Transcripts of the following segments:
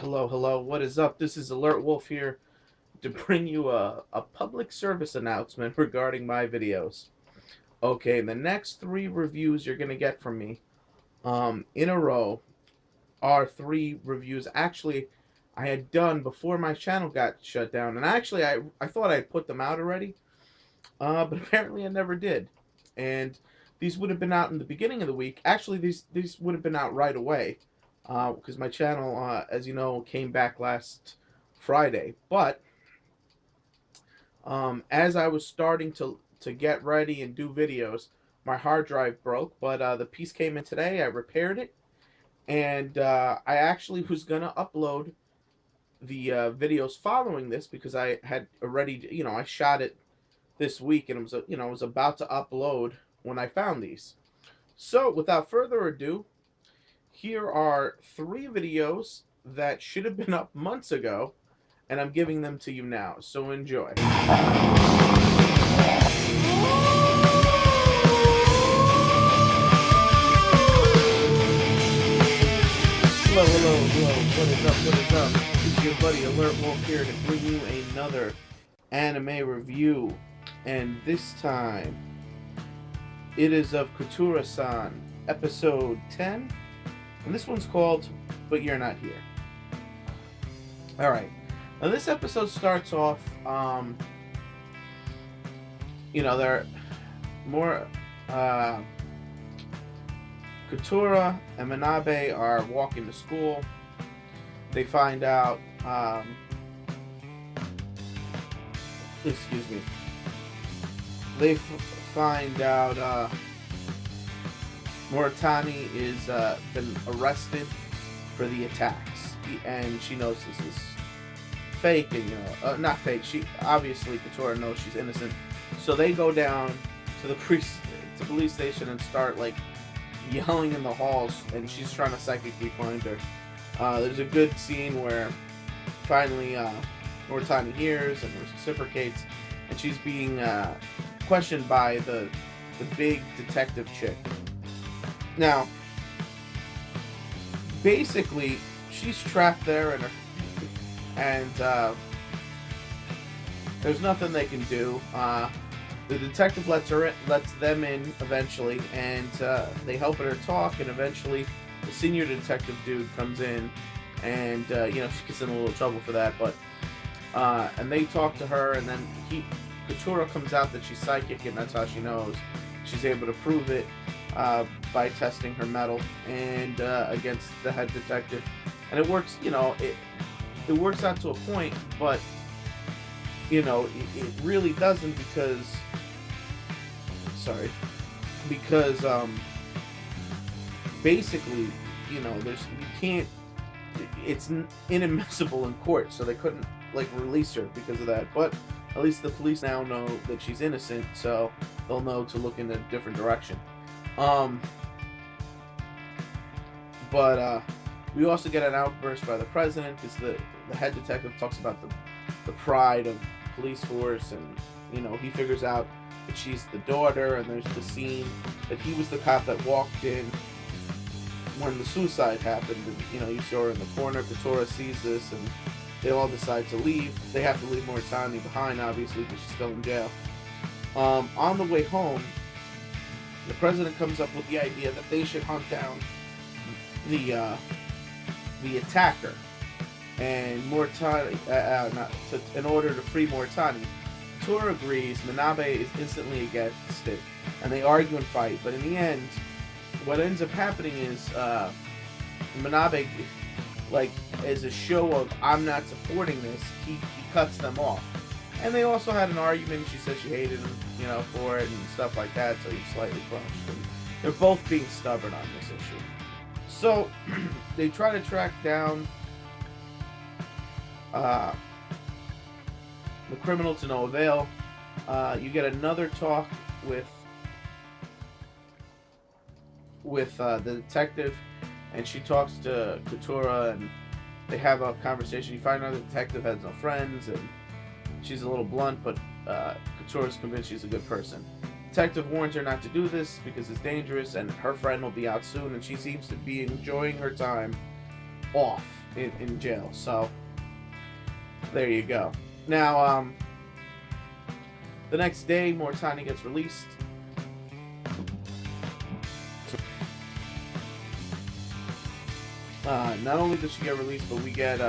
Hello, what is up? This is Alert Wolf here to bring you a public service announcement regarding my videos. Okay, the next three reviews you're going to get from me in a row are three reviews. Actually, I had done before my channel got shut down, and actually I thought I'd put them out already, but apparently I never did. And these would have been out in the beginning of the week. Actually, these would have been out right away because my channel, as you know, came back last Friday. But as I was starting to get ready and do videos, my hard drive broke. But the piece came in today. I repaired it, and I actually was gonna upload the videos following this because I had already, I shot it this week, and it was, I was about to upload when I found these. So, without further ado, here are three videos that should have been up months ago, and I'm giving them to you now. So enjoy. Hello, what is up? It's your buddy Alert Wolf here to bring you another anime review, and this time it is of Kotoura-San, episode 10, and this one's called But You're Not Here. Alright, now this episode starts off, they're more, Kotoura and Manabe are walking to school. They find out, they find out Moritani is been arrested for the attacks, and she knows this is fake, and not fake. She obviously, Kotoura knows she's innocent, so they go down to the police station and start like yelling in the halls, and she's trying to psychically find her. There's a good scene where finally Moritani hears and reciprocates, and she's being questioned by the big detective chick. Now, basically, she's trapped there, and there's nothing they can do. The detective lets them in eventually, and they help her talk, and eventually the senior detective dude comes in, and she gets in a little trouble for that, but and they talk to her, and then Kotoura comes out that she's psychic, and that's how she knows. She's able to prove it by testing her metal and against the head detective, and it works. It works out to a point, but it really doesn't because basically, it's inadmissible in court, so they couldn't release her because of that. But at least the police now know that she's innocent, so they'll know to look in a different direction. But we also get an outburst by the president because the head detective talks about the pride of the police force, and he figures out that she's the daughter, and there's the scene that he was the cop that walked in when the suicide happened, and you saw her in the corner. Kotoura sees this, and they all decide to leave. They have to leave Moritani behind, obviously, because she's still in jail. On the way home, the president comes up with the idea that they should hunt down the attacker, and Moritani, in order to free Moritani. Kotoura agrees. Manabe is instantly against it, and they argue and fight. But in the end, what ends up happening is Manabe, as a show of I'm not supporting this, he cuts them off. And they also had an argument. She said she hated him, for it and stuff like that, so he's slightly crushed. And they're both being stubborn on this issue. So they try to track down the criminal to no avail. You get another talk with the detective, and she talks to Kotoura, and they have a conversation. You find out the detective has no friends, and she's a little blunt, but Kotoura's convinced she's a good person. Detective warns her not to do this because it's dangerous, and her friend will be out soon, and she seems to be enjoying her time off. in jail. So there you go. Now, the next day, Moritani gets released. Not only does she get released, but we get,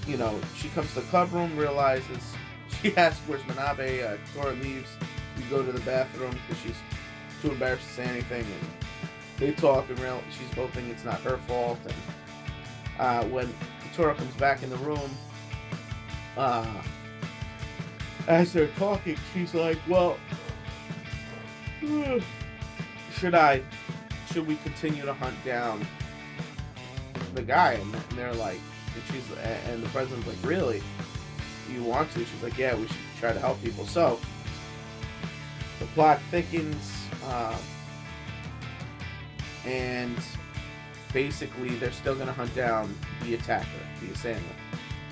you know, she comes to the club room, realizes, she asks where's Manabe. Kotoura leaves. We go to the bathroom because she's too embarrassed to say anything. And they talk, and she's hoping it's not her fault. And when Kotoura comes back in the room, as they're talking, she's like, well, should we continue to hunt down the guy? And they're like, and the president's like, really? You want to? She's like, yeah, we should try to help people. So the plot thickens, and basically they're still going to hunt down the attacker, the assailant.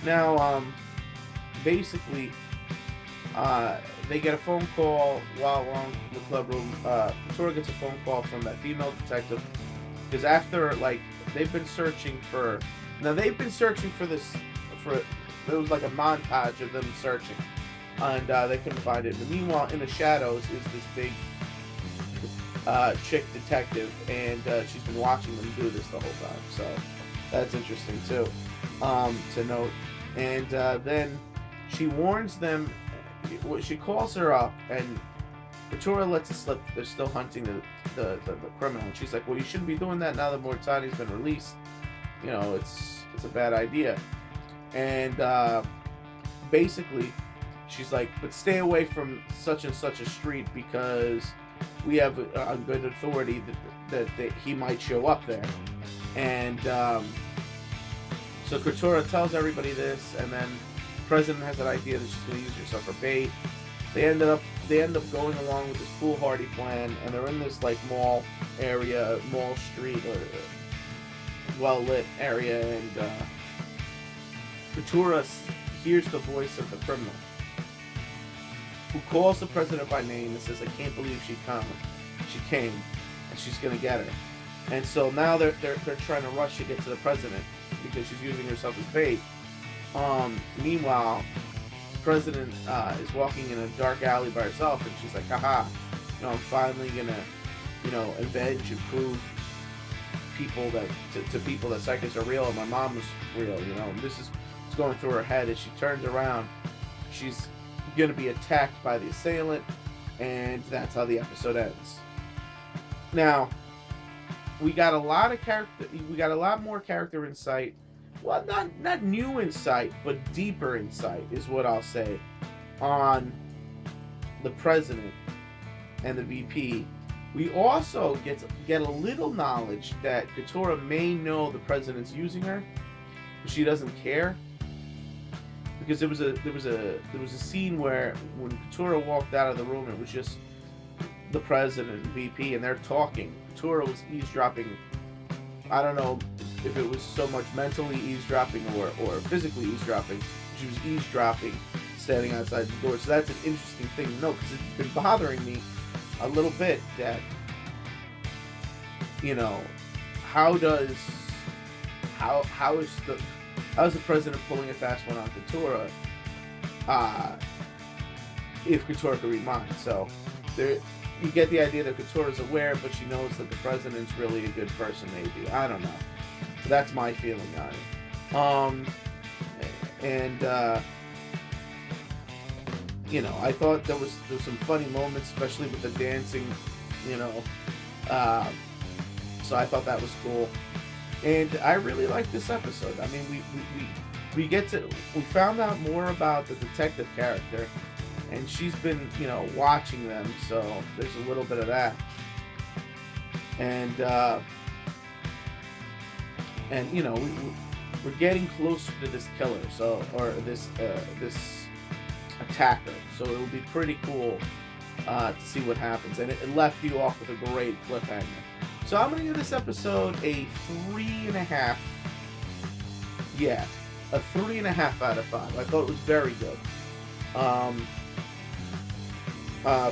Now, basically, they get a phone call while along in the club room. Kotoura gets a phone call from that female detective, because after, like, they've been searching for this, there was like a montage of them searching, and they couldn't find it. And meanwhile, in the shadows is this big chick detective, and she's been watching them do this the whole time. So that's interesting too, to note. And then she warns them. She calls her up, and Kotoura lets it slip. They're still hunting the criminal. And she's like, well, you shouldn't be doing that now that Moritani's been released. You know, it's a bad idea. And basically, she's like, but stay away from such and such a street, because we have a good authority that he might show up there. And so Kotoura tells everybody this, and then the president has an idea that she's going to use herself for bait. They end up going along with this foolhardy plan, and they're in this like mall street, or well-lit area, and Kotoura hears the voice of the criminal, who calls the president by name and says, I can't believe she came, and she's gonna get her. And so now they're trying to rush to get to the president, because she's using herself as bait. Meanwhile, the president is walking in a dark alley by herself, and she's like, haha, you know, I'm finally gonna, you know, avenge and prove people that to people that psychics are real, and my mom was real, you know. And this is what's going through her head. As she turns around, she's gonna be attacked by the assailant, and that's how the episode ends. Now, we got a lot more character insight. Well, not new insight, but deeper insight is what I'll say, on the president and the VP. We also get a little knowledge that Kotoura may know the president's using her, but she doesn't care, because there was a scene where when Kotoura walked out of the room, it was just the president and VP, and they're talking. Kotoura was eavesdropping. I don't know if it was so much mentally eavesdropping or physically eavesdropping. She was eavesdropping, standing outside the door. So that's an interesting thing to know, because it's been bothering me a little bit that, you know, how is the president pulling a fast one on Kotoura, if Kotoura could read minds? So there, you get the idea that Kotoura's aware, but she knows that the president's really a good person, maybe. I don't know. But that's my feeling on it. You know, I thought there was some funny moments, especially with the dancing, you know. So I thought that was cool. And I really like this episode. I mean, we found out more about the detective character, and she's been, you know, watching them, so there's a little bit of that. And you know, we're getting closer to this killer, or this attacker. So it will be pretty cool to see what happens. And it left you off with a great cliffhanger. So I'm going to give this episode a 3.5. Yeah, a 3.5 out of 5. I thought it was very good.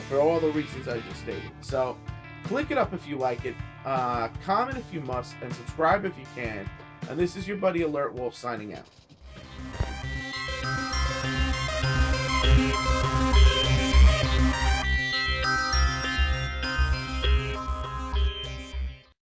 For all the reasons I just stated. So click it up if you like it. Comment if you must, and subscribe if you can. And this is your buddy Alert Wolf signing out.